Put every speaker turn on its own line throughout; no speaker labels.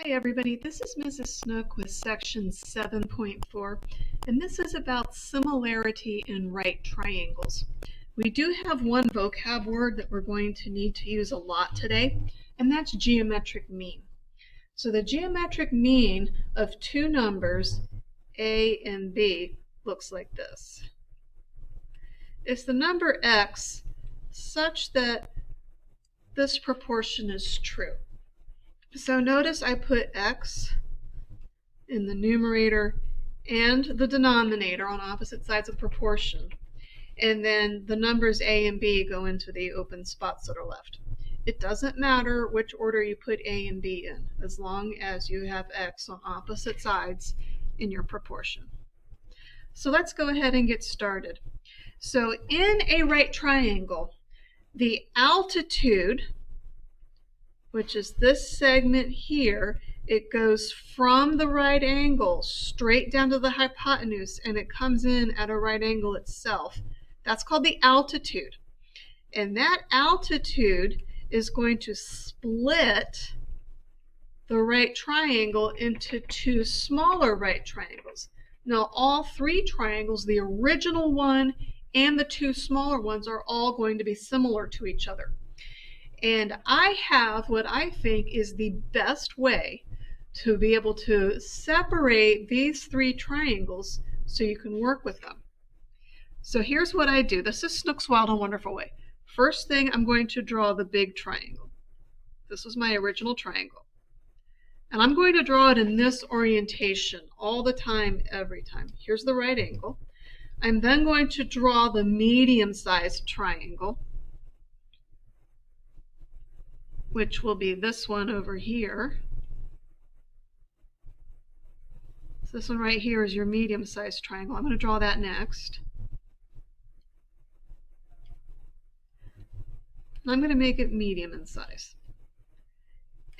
Hi everybody, this is Mrs. Snook with section 7.4, and this is about similarity in right triangles. We do have one vocab word that we're going to need to use a lot today, and that's geometric mean. So the geometric mean of two numbers, A and B, looks like this. It's the number x such that this proportion is true. So notice I put x in the numerator and the denominator on opposite sides of proportion. And then the numbers a and b go into the open spots that are left. It doesn't matter which order you put a and b in, as long as you have x on opposite sides in your proportion. So let's go ahead and get started. So in a right triangle, the altitude, which is this segment here, it goes from the right angle straight down to the hypotenuse, and it comes in at a right angle itself. That's called the altitude. And that altitude is going to split the right triangle into two smaller right triangles. Now, all three triangles, the original one and the two smaller ones, are all going to be similar to each other. And I have what I think is the best way to be able to separate these three triangles so you can work with them. So here's what I do. This is Snook's Wild and Wonderful Way. First thing, I'm going to draw the big triangle. This was my original triangle. And I'm going to draw it in this orientation all the time, every time. Here's the right angle. I'm then going to draw the medium-sized triangle, which will be this one over here. So this one right here is your medium-sized triangle. I'm going to draw that next. I'm going to make it medium in size.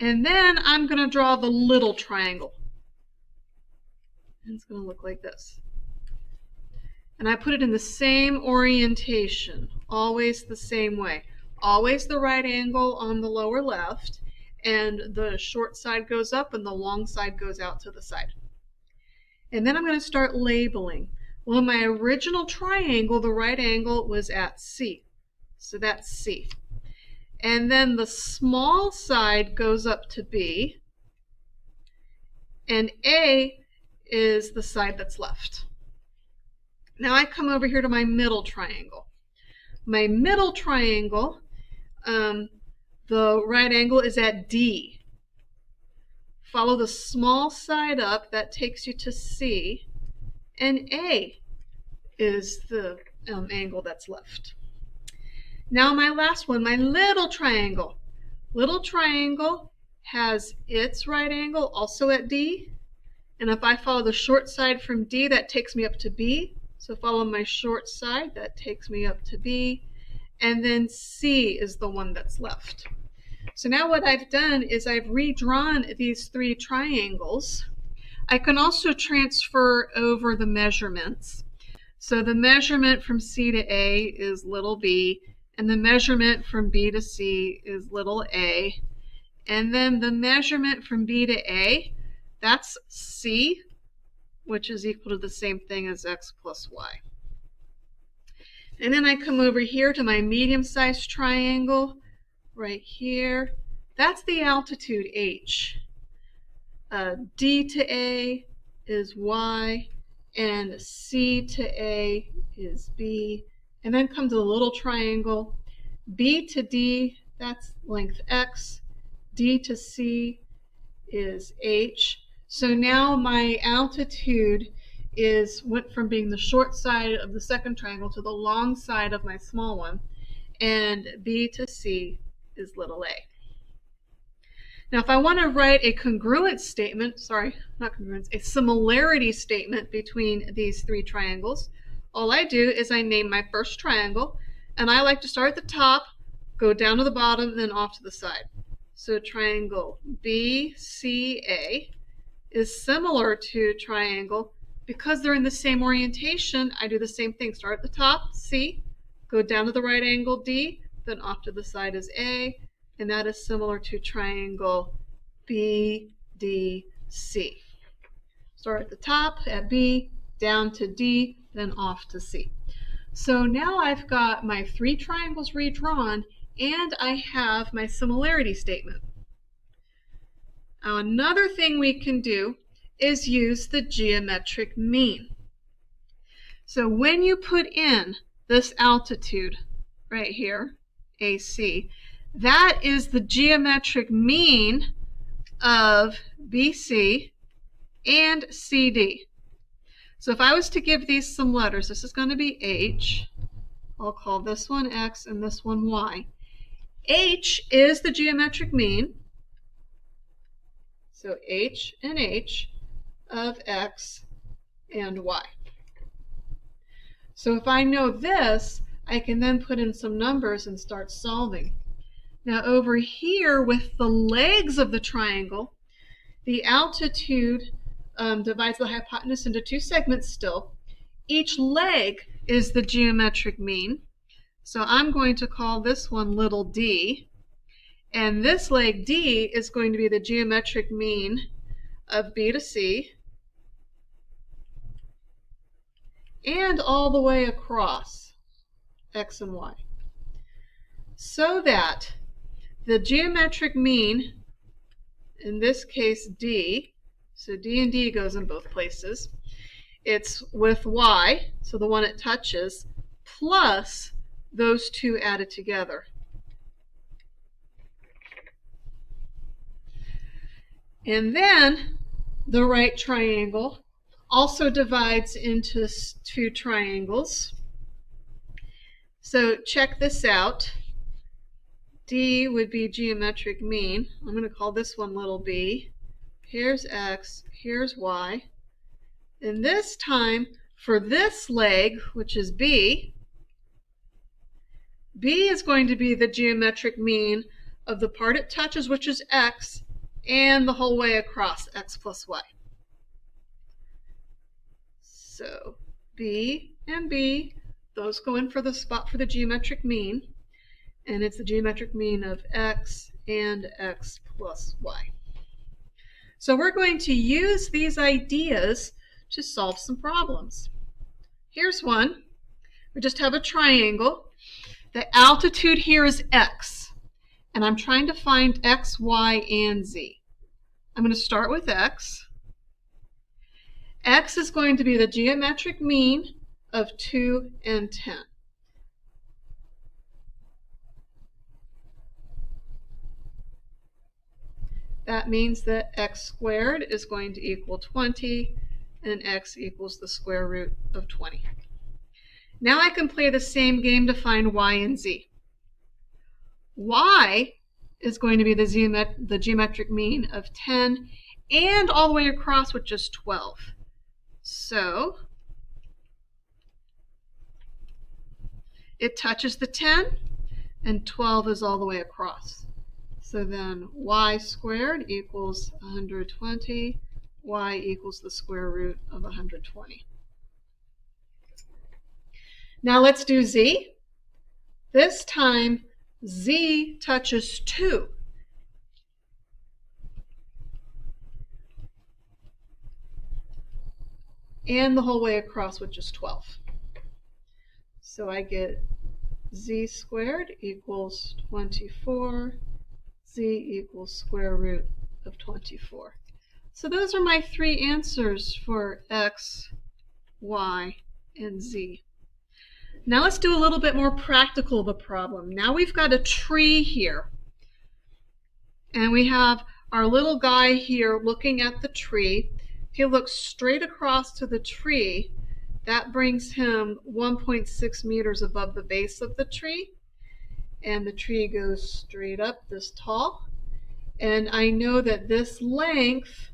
And then I'm going to draw the little triangle. And it's going to look like this. And I put it in the same orientation, always the same way. Always the right angle on the lower left, and the short side goes up and the long side goes out to the side. And then I'm going to start labeling. Well, in my original triangle, the right angle was at C. So that's C. And then the small side goes up to B, and A is the side that's left. Now I come over here to my middle triangle. My middle triangle, the right angle is at D. Follow the small side up, that takes you to C, and A is the angle that's left. Now my last one, my little triangle. Little triangle has its right angle also at D, and if I follow the short side from D, that takes me up to B. So follow my short side, that takes me up to B, and then C is the one that's left. So now what I've done is I've redrawn these three triangles. I can also transfer over the measurements. So the measurement from C to A is little b, and the measurement from B to C is little a, and then the measurement from B to A, that's C, which is equal to the same thing as x plus y. And then I come over here to my medium-sized triangle right here. That's the altitude h. D to A is y, and C to A is b. And then come to the little triangle. B to D, that's length x. D to C is h. So now my altitude went from being the short side of the second triangle to the long side of my small one, and B to C is little a. Now if I want to write a congruent statement, a similarity statement between these three triangles, all I do is I name my first triangle, and I like to start at the top, go down to the bottom, and then off to the side. So triangle BCA is similar to triangle, because they're in the same orientation, I do the same thing. Start at the top, C, go down to the right angle, D, then off to the side is A, and that is similar to triangle BDE. D, C. Start at the top at B, down to D, then off to C. So now I've got my 3 triangles redrawn, and I have my similarity statement. Now another thing we can do is use the geometric mean. So when you put in this altitude right here, AC, that is the geometric mean of BC and CD. So if I was to give these some letters, this is going to be H. I'll call this one X and this one Y. H is the geometric mean. So H and H of X and Y. So if I know this, I can then put in some numbers and start solving. Now over here with the legs of the triangle, the altitude divides the hypotenuse into 2 segments still. Each leg is the geometric mean. So I'm going to call this one little d. And this leg D is going to be the geometric mean of B to C and all the way across X and Y. So that the geometric mean, in this case D, so D and D goes in both places, it's with Y, so the one it touches, plus those 2 added together. And then the right triangle also divides into 2 triangles. So check this out. D would be geometric mean. I'm going to call this one little b. Here's X, here's Y. And this time, for this leg, which is B, B is going to be the geometric mean of the part it touches, which is X, and the whole way across, X plus Y. So B and B, those go in for the spot for the geometric mean, and it's the geometric mean of X and X plus Y. So we're going to use these ideas to solve some problems. Here's one. We just have a triangle. The altitude here is X, and I'm trying to find X, Y, and Z. I'm going to start with X. X is going to be the geometric mean of 2 and 10. That means that X squared is going to equal 20, and X equals the square root of 20. Now I can play the same game to find Y and Z. Y is going to be the geometric mean of 10 and all the way across, which is 12. So it touches the 10, and 12 is all the way across. So then Y squared equals 120. Y equals the square root of 120. Now let's do Z. This time Z touches 2. And the whole way across, which is 12. So I get Z squared equals 24. Z equals square root of 24. So those are my 3 answers for X, Y, and Z. Now let's do a little bit more practical of a problem. Now we've got a tree here. And we have our little guy here looking at the tree. If he looks straight across to the tree, that brings him 1.6 meters above the base of the tree. And the tree goes straight up this tall. And I know that this length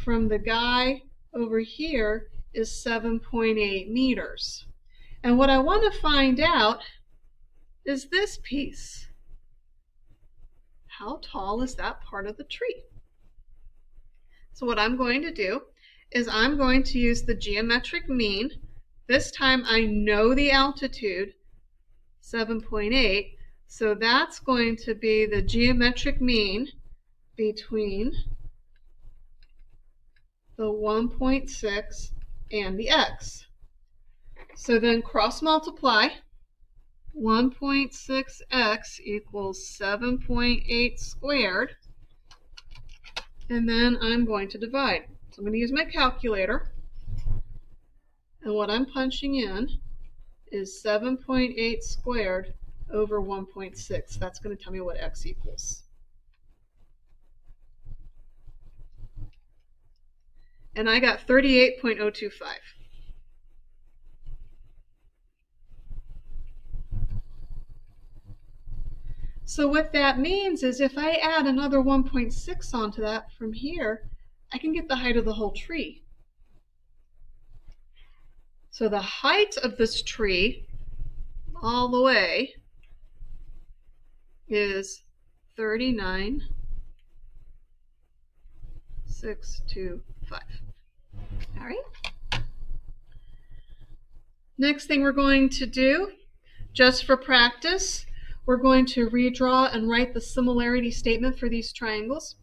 from the guy over here is 7.8 meters. And what I want to find out is this piece. How tall is that part of the tree? So what I'm going to do is I'm going to use the geometric mean. This time I know the altitude, 7.8. So that's going to be the geometric mean between the 1.6, and the x. So then cross multiply. 1.6x equals 7.8 squared. And then I'm going to divide. So I'm going to use my calculator. And what I'm punching in is 7.8 squared over 1.6. That's going to tell me what x equals. And I got 38.025. So what that means is if I add another 1.6 onto that from here, I can get the height of the whole tree. So the height of this tree all the way is 39.625. All right. Next thing we're going to do, just for practice, we're going to redraw and write the similarity statement for these triangles.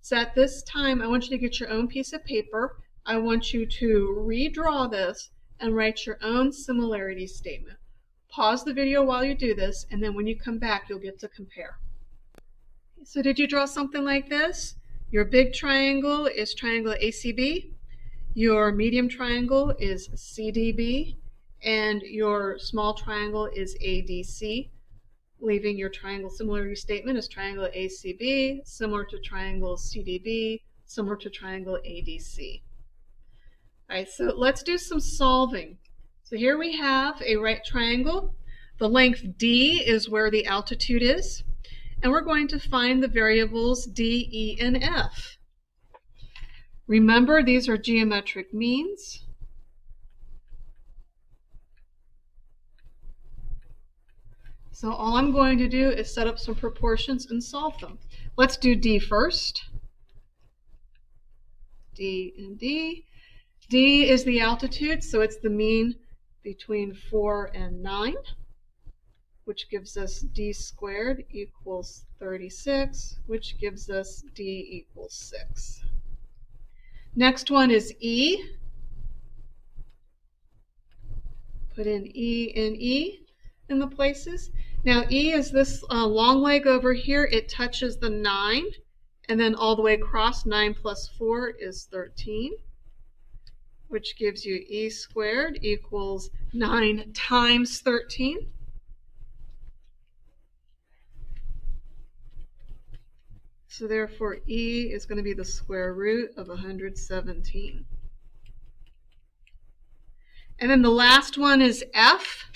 So at this time, I want you to get your own piece of paper. I want you to redraw this and write your own similarity statement. Pause the video while you do this, and then when you come back, you'll get to compare. So did you draw something like this? Your big triangle is triangle ACB. Your medium triangle is CDB. And your small triangle is ADC, leaving your triangle similarity statement as triangle ACB, similar to triangle CDB, similar to triangle ADC. All right, so let's do some solving. So here we have a right triangle. The length D is where the altitude is, and we're going to find the variables D, E, and F. Remember, these are geometric means. So all I'm going to do is set up some proportions and solve them. Let's do D first. D and D. D is the altitude, so it's the mean between 4 and 9, which gives us D squared equals 36, which gives us D equals 6. Next one is E. Put in E and E in the places. Now E is this long leg over here. It touches the 9, and then all the way across, 9 plus 4 is 13, which gives you E squared equals 9 times 13. So therefore E is going to be the square root of 117. And then the last one is F.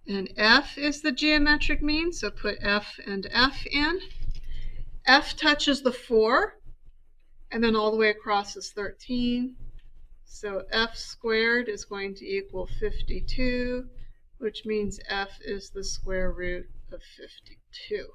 And F is the geometric mean, so put F and F in. F touches the 4, and then all the way across is 13. So F squared is going to equal 52, which means F is the square root of 52.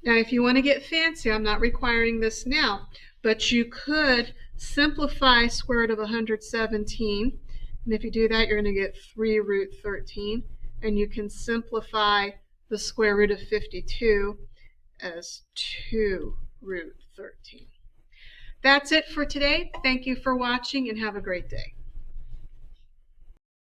Now, if you want to get fancy, I'm not requiring this now, but you could simplify square root of 117. And if you do that, you're going to get 3 root 13. And you can simplify the square root of 52 as 2 root 13. That's it for today. Thank you for watching and have a great day.